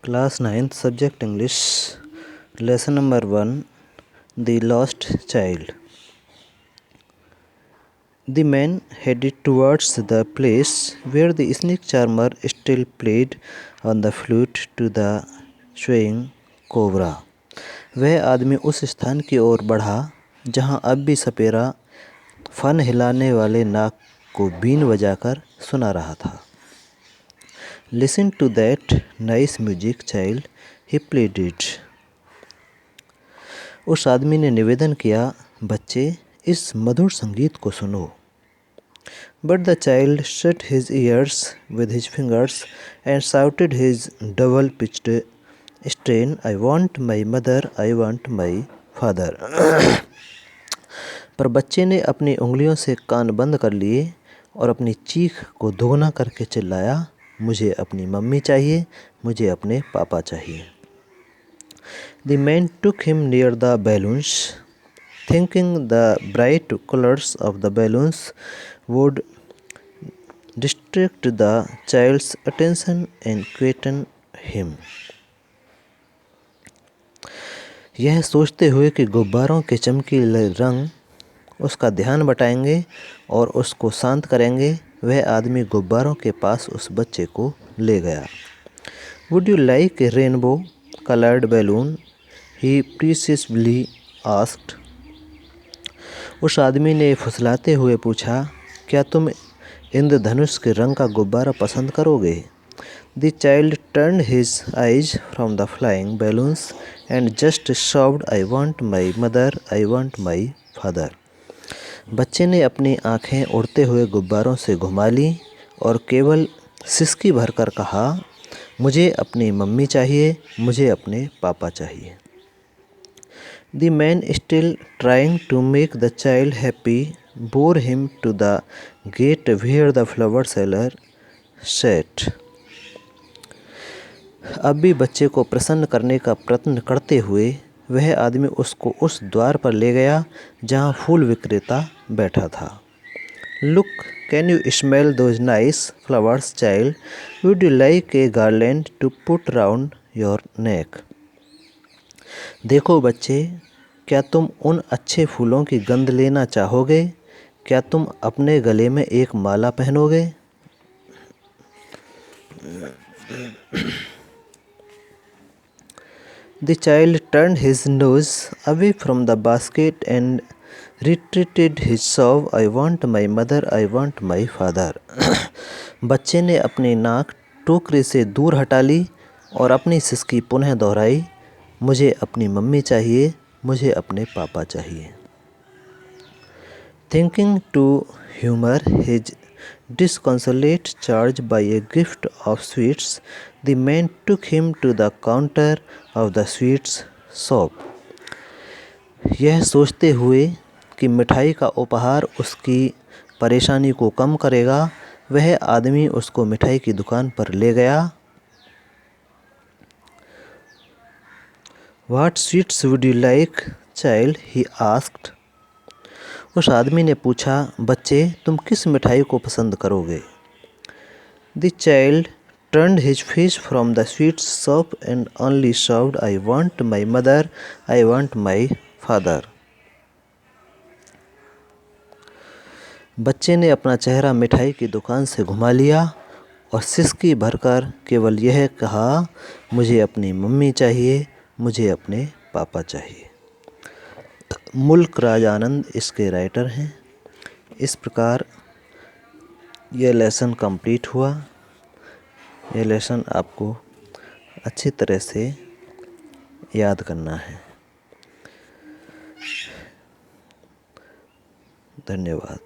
Class 9th Subject English. Lesson number 1. The Lost Child. The man headed towards the place where the snake charmer still played on the flute to the swaying cobra. वह आदमी उस स्थान की ओर बढ़ा जहाँ अब भी सपेरा fun हिलाने वाले नाक को बीन बजाकर सुना रहा था. Listen to that nice music, child, he pleaded. उस आदमी ने निवेदन किया, बच्चे इस मधुर संगीत को सुनो. But the child shut his ears with his fingers and shouted his double-pitched strain, I want my mother, I want my father. पर बच्चे ने अपनी उंगलियों से कान बंद कर लिए और अपनी चीख को दोगुना करके चिल्लाया, मुझे अपनी मम्मी चाहिए, मुझे अपने पापा चाहिए. The man took him near the balloons, thinking the bright colors of the balloons would distract the child's attention and quieten him. यह सोचते हुए कि गुब्बारों के चमकीले रंग उसका ध्यान बटाएंगे और उसको शांत करेंगे, वह आदमी गुब्बारों के पास उस बच्चे को ले गया. Would you like a rainbow colored balloon? He preciously asked. उस आदमी ने फुसलाते हुए पूछा, क्या तुम इंद्रधनुष के रंग का गुब्बारा पसंद करोगे? The child turned his eyes from the flying balloons and just sobbed, I want my mother, I want my father. बच्चे ने अपनी आंखें उड़ते हुए गुब्बारों से घुमा ली और केवल सिसकी भरकर कहा, मुझे अपनी मम्मी चाहिए, मुझे अपने पापा चाहिए. The man, still trying to make the child happy, bore him to the gate where the flower seller sat. अब भी बच्चे को प्रसन्न करने का प्रयत्न करते हुए वह आदमी उसको उस द्वार पर ले गया जहाँ फूल विक्रेता बैठा था. Look, can you smell those nice flowers, child? Would you like a garland to put round your neck? देखो बच्चे, क्या तुम उन अच्छे फूलों की गंध लेना चाहोगे? क्या तुम अपने गले में एक माला पहनोगे? The child turned his nose away from the basket and repeated his sob, I want my mother, I want my father. बच्चे ने अपनी नाक टोकरे से दूर हटा ली और अपनी सिसकी पुनः दोहराई, मुझे अपनी मम्मी चाहिए, मुझे अपने पापा चाहिए. Thinking to humor his disconsolate charge by a gift of sweets, the man took him to the counter of the sweets shop. यह सोचते हुए कि मिठाई का उपहार उसकी परेशानी को कम करेगा, वह आदमी उसको मिठाई की दुकान पर ले गया. What sweets would you like, child? He asked. उस आदमी ने पूछा, बच्चे तुम किस मिठाई को पसंद करोगे? The child turned his face from the sweets shop and only sobbed, I want my mother, I want my father. बच्चे ने अपना चेहरा मिठाई की दुकान से घुमा लिया और सिसकी भरकर केवल यह कहा, मुझे अपनी मम्मी चाहिए, मुझे अपने पापा चाहिए. मुल्क राज आनंद इसके राइटर हैं. इस प्रकार यह लेसन कंप्लीट हुआ. यह लेसन आपको अच्छी तरह से याद करना है. धन्यवाद.